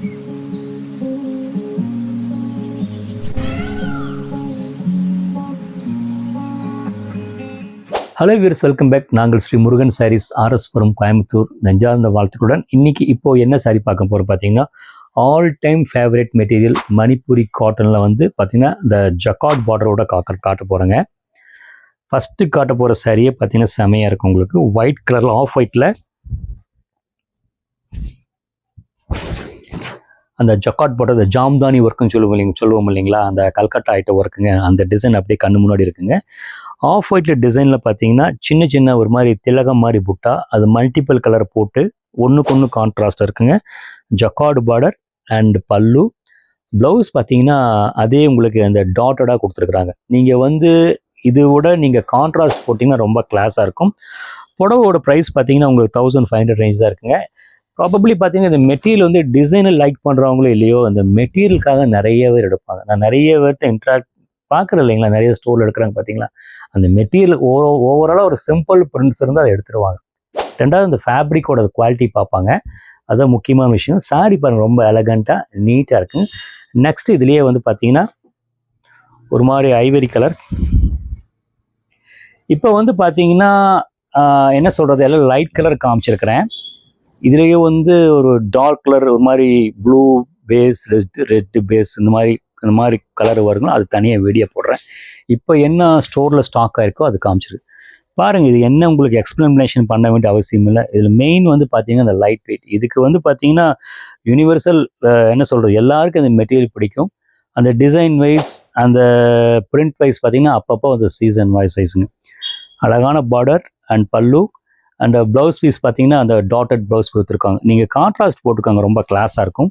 Hello viewers, welcome back. நாங்கள் ஸ்ரீ முருகன் சாரீஸ், ஆர்எஸ்புரம், கோயம்புத்தூர், நெஞ்சார்ந்த வாழ்த்துக்களுடன் இன்னைக்கு இப்போ என்ன சாரீ பார்க்க போகிறோம் பார்த்தீங்கன்னா, all time favourite material Manipuri காட்டனில் வந்து பார்த்தீங்கன்னா இந்த ஜக்கார்ட் பார்டரோட காட்ட போகிறேங்க. ஃபஸ்ட்டு காட்ட போகிற சாரியே பார்த்தீங்கன்னா செமையாக இருக்கும். உங்களுக்கு ஒயிட் கலரில், ஆஃப் ஒயிட்டில் அந்த ஜக்கார்ட் பார்டர், அந்த ஜாம்தானி ஒர்க்குன்னு சொல்லுவோம் இல்லைங்களா, அந்த கல்கட்டா ஐட்ட ஒர்க்குங்க. அந்த டிசைன் அப்படியே கண்ணு முன்னாடி இருக்குங்க. ஆஃப் ஒயிட்டில் டிசைனில் பார்த்தீங்கன்னா சின்ன சின்ன ஒரு மாதிரி திலகம் மாதிரி புட்டா, அது மல்டிபிள் கலர் போட்டு ஒன்றுக்கு ஒன்று கான்ட்ராஸ்ட் இருக்குங்க. ஜக்கார்டு பார்டர் அண்ட் பல்லு. ப்ளவுஸ் பார்த்தீங்கன்னா அதே உங்களுக்கு அந்த டாட்டடாக கொடுத்துருக்குறாங்க. நீங்கள் வந்து இதோட நீங்கள் கான்ட்ராஸ்ட் போட்டிங்கன்னா ரொம்ப கிளாஸாக இருக்கும். புடவோட ப்ரைஸ் பார்த்தீங்கன்னா உங்களுக்கு 1500 ரேஞ்ச் தான் இருக்குங்க. ப்ராபப்ளி பார்த்தீங்கன்னா இந்த மெட்டீரியல் வந்து டிசைனை லைக் பண்ணுறவங்களோ இல்லையோ, அந்த மெட்டீரியலுக்காக நிறைய பேர் எடுப்பாங்க. நான் நிறைய பேர்த்த இன்ட்ராக்ட் பார்க்குறேன் இல்லைங்களா, நிறைய ஸ்டோரில் எடுக்கிறாங்க பார்த்தீங்களா. அந்த மெட்டீரியல் ஓவராலாக ஒரு சிம்பிள் பிரிண்ட்ஸ் இருந்தால் அதை எடுத்துருவாங்க. ரெண்டாவது இந்த ஃபேப்ரிக்கோட குவாலிட்டி பார்ப்பாங்க. அதுதான் முக்கியமான விஷயம். சாரி பாருங்கள், ரொம்ப எலகண்ட்டாக நீட்டாக இருக்குங்க. நெக்ஸ்ட் இதுலேயே வந்து பார்த்தீங்கன்னா ஒரு மாதிரி ஐவரி கலர். இப்போ வந்து பார்த்தீங்கன்னா என்ன சொல்கிறது, எல்லாம் லைட் கலர் காமிச்சிருக்கிறேன். இதுலேயே வந்து ஒரு டார்க் கலர், ஒரு மாதிரி ப்ளூ பேஸ், ரெட் பேஸ், இந்த மாதிரி கலர் வருங்களோ அது தனியாக வீடியோ போடுறேன். இப்போ என்ன ஸ்டோரில் ஸ்டாக் ஆகிருக்கோ அது காமிச்சிருக்கு பாருங்கள். இது என்ன உங்களுக்கு எக்ஸ்பிளனேஷன் பண்ண வேண்டிய அவசியம் இல்லை. இதில் மெயின் வந்து பார்த்தீங்கன்னா இந்த லைட் வெயிட். இதுக்கு வந்து பார்த்தீங்கன்னா யூனிவர்சல் என்ன சொல்கிறது, எல்லாருக்கும் அந்த மெட்டீரியல் பிடிக்கும். அந்த டிசைன் வைஸ், அந்த பிரிண்ட் வைஸ் பார்த்தீங்கன்னா அப்பப்போ அந்த சீசன் வைஸுங்க. அழகான பார்டர் அண்ட் பல்லு அண்ட் ப்ளவுஸ் பீஸ் பார்த்தீங்கன்னா அந்த டாட்டட் ப்ளவுஸ் கொடுத்துருக்காங்க. நீங்கள் கான்ட்ராஸ்ட் போட்டுருக்காங்க, ரொம்ப கிளாஸாக இருக்கும்.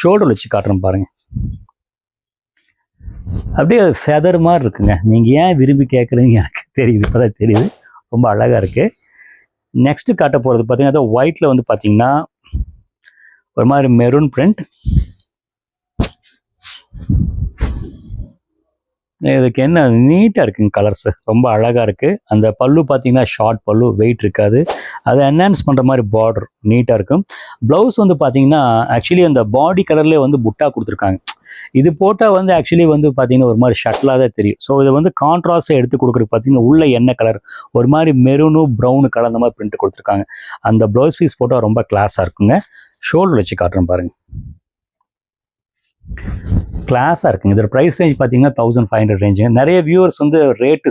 ஷோல்டர் வச்சு காட்டுறேன் பாருங்கள். அப்படியே ஃபெதர் மாதிரி இருக்குங்க. நீங்கள் ஏன் விரும்பி கேட்குறீங்க எனக்கு தெரியுது, இப்போ தான் தெரியுது. ரொம்ப அழகாக இருக்குது. நெக்ஸ்ட்டு காட்ட போகிறது பார்த்தீங்கன்னா ஒயிட்டில் வந்து பார்த்தீங்கன்னா ஒரு மாதிரி மெரூன் பிரிண்ட். இதுக்கு என்ன நீட்டாக இருக்குங்க, கலர்ஸு ரொம்ப அழகாக இருக்குது. அந்த பல்லு பார்த்தீங்கன்னா ஷார்ட் பல்லு, வெயிட் இருக்காது. அதை என்ஹான்ஸ் பண்ணுற மாதிரி பார்டர் நீட்டாக இருக்கும். ப்ளவுஸ் வந்து பார்த்தீங்கன்னா ஆக்சுவலி அந்த பாடி கலர்லேயே வந்து புட்டா கொடுத்துருக்காங்க. இது போட்டால் வந்து ஆக்சுவலி வந்து பார்த்தீங்கன்னா ஒரு மாதிரி ஷட்டிலாக தான் தெரியும். ஸோ இதை வந்து கான்ட்ராஸ்டாக எடுத்து கொடுக்குறது பார்த்தீங்கன்னா உள்ள என்ன கலர், ஒரு மாதிரி மெரூனு ப்ரௌனு கலர் அந்த மாதிரி பிரிண்ட் கொடுத்துருக்காங்க. அந்த ப்ளவுஸ் பீஸ் போட்டால் ரொம்ப கிளாஸாக இருக்குங்க. ஷோல்டர் வச்சு காட்டுறேன் பாருங்கள், கிளாஸாக இருக்குங்க. இதோட ப்ரைஸ் ரேஞ்ச் பார்த்தீங்கன்னா 1500 ரேஞ்சுங்க. நிறைய வியூவர்ஸ் வந்து ரேட்டு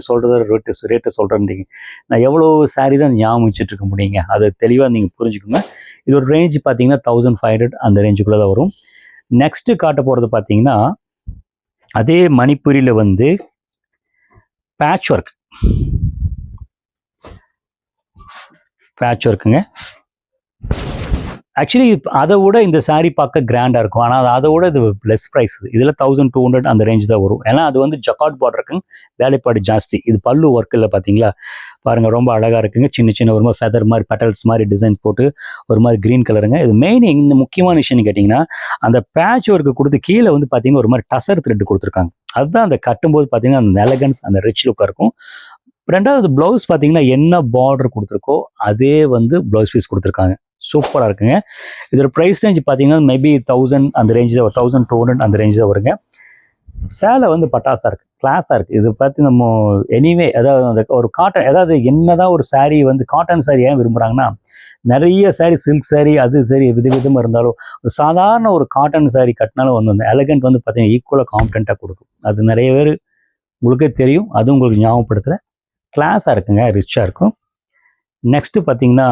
சொல்கிறீங்க. நான் எவ்வளோ சாரீ தான் ஞாபகம் வச்சுட்டு இருக்க முடியுங்க, அது தெளிவாக நீங்கள் புரிஞ்சுக்கோங்க. இதோட ரேஞ்ச் பார்த்தீங்கன்னா 1500 அந்த ரேஞ்சுக்குள்ளே தான் வரும். நெக்ஸ்ட்டு காட்ட போகிறது பார்த்தீங்கன்னா அதே மணிப்புரியில் வந்து பேட்ச் ஒர்க்குங்க. ஆக்சுவலி அதை விட இந்த சாரீ பார்க்க கிராண்டாக இருக்கும். ஆனால் அதை விட இது லெஸ் ப்ரைஸ். இதில் 1200 அந்த ரேஞ்ச் தான் வரும். ஏன்னா அது வந்து ஜக்கார்ட் பார்டருக்குங்க, வேலைப்பாடு ஜாஸ்தி. இது பல்லு ஒர்க் இல்லை பார்த்தீங்களா, பாருங்கள் ரொம்ப அழகாக இருக்குங்க. சின்ன சின்ன ஒரு மாதிரி ஃபெதர் மாதிரி பெட்டல்ஸ் மாதிரி டிசைன் போட்டு ஒரு மாதிரி க்ரீன் கலருங்க. இது மெயின் இந்த முக்கியமான விஷயம்னு கேட்டிங்கன்னா, அந்த பேட்ச் ஒர்க்கு கொடுத்து கீழே வந்து பார்த்தீங்கன்னா ஒரு மாதிரி டசர் த்ரெட் கொடுத்துருக்காங்க. அதுதான் அந்த கட்டும்போது பார்த்தீங்கன்னா அந்த எலகன்ஸ், அந்த ரிச் லுக்காக இருக்கும். ரெண்டாவது ப்ளவுஸ் பார்த்தீங்கன்னா என்ன பார்டர் கொடுத்துருக்கோ அதே வந்து ப்ளவுஸ் பீஸ் கொடுத்துருக்காங்க. சூப்பராக இருக்குங்க. இதோட ப்ரைஸ் ரேஞ்ச் பார்த்தீங்கன்னா மேபி 1000 அந்த ரேஞ்ச் தான், 1200 அந்த ரேஞ்ச் தான் வருங்க. சேலை வந்து பட்டாசாக இருக்குது, கிளாஸாக இருக்குது. இது பார்த்து நம்ம எனிவே அதாவது அந்த ஒரு காட்டன், அதாவது என்னதான் ஒரு சாரீ வந்து காட்டன் சாரீ ஏன் விரும்புகிறாங்கன்னா, நிறைய சாரீ சில்க் சாரீ அது சரி விதவிதமாக இருந்தாலும் ஒரு சாதாரண ஒரு காட்டன் சாரீ கட்டினாலும் வந்து அந்த எலகண்ட் வந்து பார்த்தீங்கன்னா ஈக்குவலாக காம்படண்ட்டாக கொடுக்கும். அது நிறைய பேர் உங்களுக்கே தெரியும், அதுவும் உங்களுக்கு ஞாபகப்படுத்துகிறேன். கிளாஸாக இருக்குங்க, ரிச்சாக இருக்கும். நெக்ஸ்ட்டு பார்த்தீங்கன்னா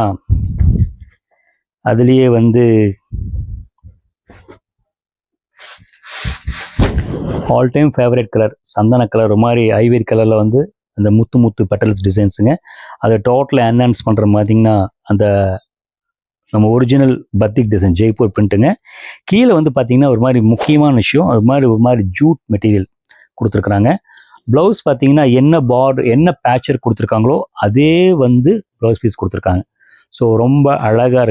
அதுலேயே வந்து ஆல் டைம் ஃபேவரட் கலர் சந்தன கலர், ஒரு மாதிரி ஐவரி கலரில் வந்து அந்த முத்து பெட்டல்ஸ் டிசைன்ஸுங்க. அதை டோட்டலாக என்ஹான்ஸ் பண்ணுற மாதிரிங்கன்னா அந்த நம்ம ஒரிஜினல் பத்திக் டிசைன் ஜெய்ப்பூர் பிரிண்ட்டுங்க. கீழே வந்து பார்த்தீங்கன்னா ஒரு மாதிரி முக்கியமான விஷயம், ஒரு மாதிரி ஜூட் மெட்டீரியல் கொடுத்துருக்குறாங்க. ப்ளவுஸ் பார்த்தீங்கன்னா என்ன பார்டர் என்ன பேட்சர் கொடுத்துருக்காங்களோ அதே வந்து ப்ளவுஸ் பீஸ் கொடுத்துருக்காங்க. ஸோ ரொம்ப அழகாக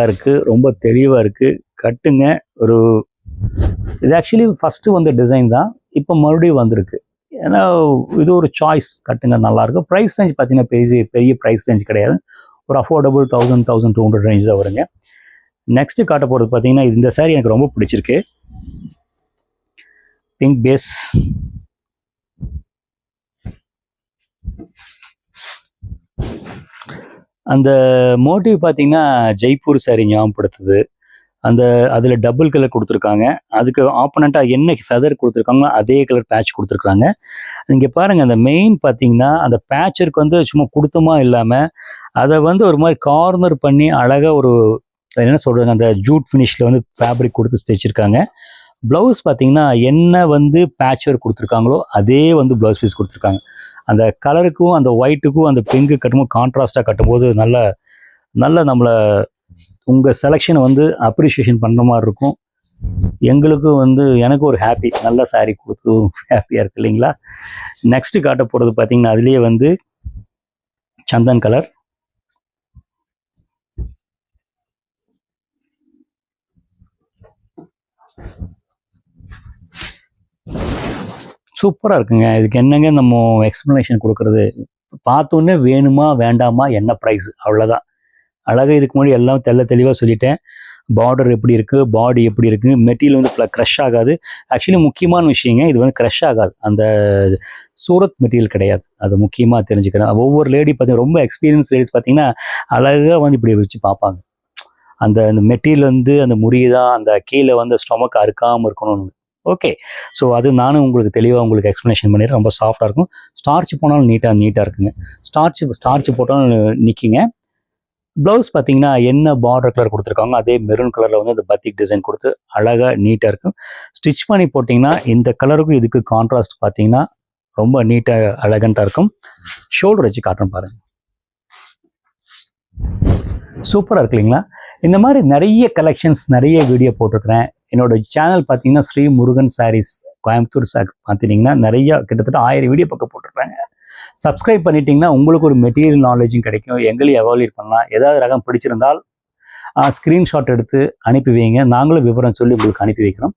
இருக்குது, ரொம்ப தெளிவாக இருக்குது. கட்டுங்க. இது ஆக்சுவலி ஃபஸ்ட்டு வந்து டிசைன் தான், இப்போ மறுபடியும் வந்திருக்கு. ஏன்னா இது ஒரு சாய்ஸ். கட்டுங்க, நல்லாயிருக்கும். ப்ரைஸ் ரேஞ்ச் பார்த்தீங்கன்னா பெரிய ப்ரைஸ் ரேஞ்ச் கிடையாது. ஒரு அஃபோர்டபுள் 1200 ரேஞ்ச் தான் வருங்க. நெக்ஸ்ட் காட்ட போகிறது பார்த்தீங்கன்னா இந்த saree எனக்கு ரொம்ப பிடிச்சிருக்கு. பிங்க் பேஸ், அந்த மோட்டிவ் பார்த்தீங்கன்னா ஜெய்ப்பூர் saree ஞாபகப்படுத்துது. அந்த அதில் டபுள் கலர் கொடுத்துருக்காங்க. அதுக்கு ஆப்போனண்ட்டாக என்ன ஃபெதர் கொடுத்துருக்காங்களோ அதே கலர் பேட்ச் கொடுத்துருக்காங்க. இங்கே பாருங்கள், அந்த மெயின் பார்த்தீங்கன்னா அந்த பேட்சருக்கு வந்து சும்மா கொடுத்தமா இல்லாமல் அதை வந்து ஒரு மாதிரி கார்னர் பண்ணி அழகாக ஒரு என்ன சொல்கிறது, அந்த ஜூட் ஃபினிஷில் வந்து ஃபேப்ரிக் கொடுத்து தைச்சிருக்காங்க. ப்ளவுஸ் பார்த்தீங்கன்னா என்ன வந்து பேட்ச் ஒர்க் கொடுத்துருக்காங்களோ அதே வந்து ப்ளவுஸ் பீஸ் கொடுத்துருக்காங்க. அந்த கலருக்கும் அந்த ஒயிட்டுக்கும் அந்த பிங்க்கு கட்டும்போது கான்ட்ராஸ்டாக கட்டும்போது நல்ல நல்ல நம்மளை உங்கள் செலெக்ஷனை வந்து அப்ரிஷியேஷன் பண்ணுற மாதிரி இருக்கும். எங்களுக்கும் வந்து எனக்கு ஒரு ஹாப்பி, நல்ல saree கொடுத்து ஹாப்பியாக இருக்கு இல்லைங்களா. நெக்ஸ்ட்டு காட்ட போகிறது பார்த்தீங்கன்னா அதுலேயே வந்து சந்தன் கலர், சூப்பராக இருக்குங்க. இதுக்கு என்னங்க நம்ம எக்ஸ்ப்ளனேஷன் கொடுக்குறது, பார்த்தோன்னே வேணுமா வேண்டாமா என்ன ப்ரைஸ் அவ்வளோதான். அழகாக இதுக்கு முன்னாடி எல்லாம் தெளிவாக சொல்லிட்டேன். பார்டர் எப்படி இருக்குது, பாடி எப்படி இருக்குது, மெட்டீரியல் வந்து க்ரஷ் ஆகாது. ஆக்சுவலி முக்கியமான விஷயங்க, இது வந்து க்ரஷ் ஆகாது. அந்த சூரத் மெட்டீரியல் கிடையாது, அது முக்கியமாக தெரிஞ்சுக்கிறேன். ஒவ்வொரு லேடி பார்த்தீங்கன்னா ரொம்ப எக்ஸ்பீரியன்ஸ் லேடிஸ் பார்த்தீங்கன்னா அழகாக வந்து இப்படி வச்சு பார்ப்பாங்க. அந்த மெட்டீரியல் வந்து அந்த முறியதா, அந்த கீழே வந்து ஸ்டொமக் அறுக்காமல் இருக்கணும்னு. ஓகே, ஸோ அது நானும் உங்களுக்கு தெளிவாக உங்களுக்கு எக்ஸ்ப்ளனேஷன் பண்ணிடுறேன். ரொம்ப சாஃப்டாக இருக்கும். ஸ்டார்ச் போனாலும் நீட்டாக இருக்குங்க. ஸ்டார்ச் போட்டாலும் நிற்கிங்க. ப்ளவுஸ் பார்த்தீங்கன்னா என்ன பார்டர் கலர் கொடுத்துருக்காங்க அதே மெரூன் கலரில் வந்து அந்த பத்திக் டிசைன் கொடுத்து அழகாக நீட்டாக இருக்கும். ஸ்டிச் பண்ணி போட்டிங்கன்னா இந்த கலருக்கும் இதுக்கு கான்ட்ராஸ்ட் பார்த்தீங்கன்னா ரொம்ப நீட்டாக அழகண்ட்டாக இருக்கும். ஷோல்டர் வச்சு காட்டுறேன் பாருங்கள், சூப்பராக இருக்கு இல்லைங்களா. இந்த மாதிரி நிறைய கலெக்ஷன்ஸ் நிறைய வீடியோ போட்டிருக்கிறேன். என்னோட சேனல் பார்த்தீங்கன்னா ஸ்ரீ முருகன் சாரீஸ் கோயம்புத்தூர் பார்த்துட்டிங்கன்னா நிறையா கிட்டத்தட்ட 1000 வீடியோ பக்கம் போட்டிருக்காங்க. சப்ஸ்கிரைப் பண்ணிட்டீங்கன்னா உங்களுக்கு ஒரு மெட்டீரியல் நாலேஜும் கிடைக்கும். எங்களையும் எவாலுவேட் பண்ணலாம். ஏதாவது ரகம் பிடிச்சிருந்தால் ஸ்க்ரீன்ஷாட் எடுத்து அனுப்பி வைங்க, நாங்களும் விவரம் சொல்லி உங்களுக்கு அனுப்பி வைக்கிறோம்.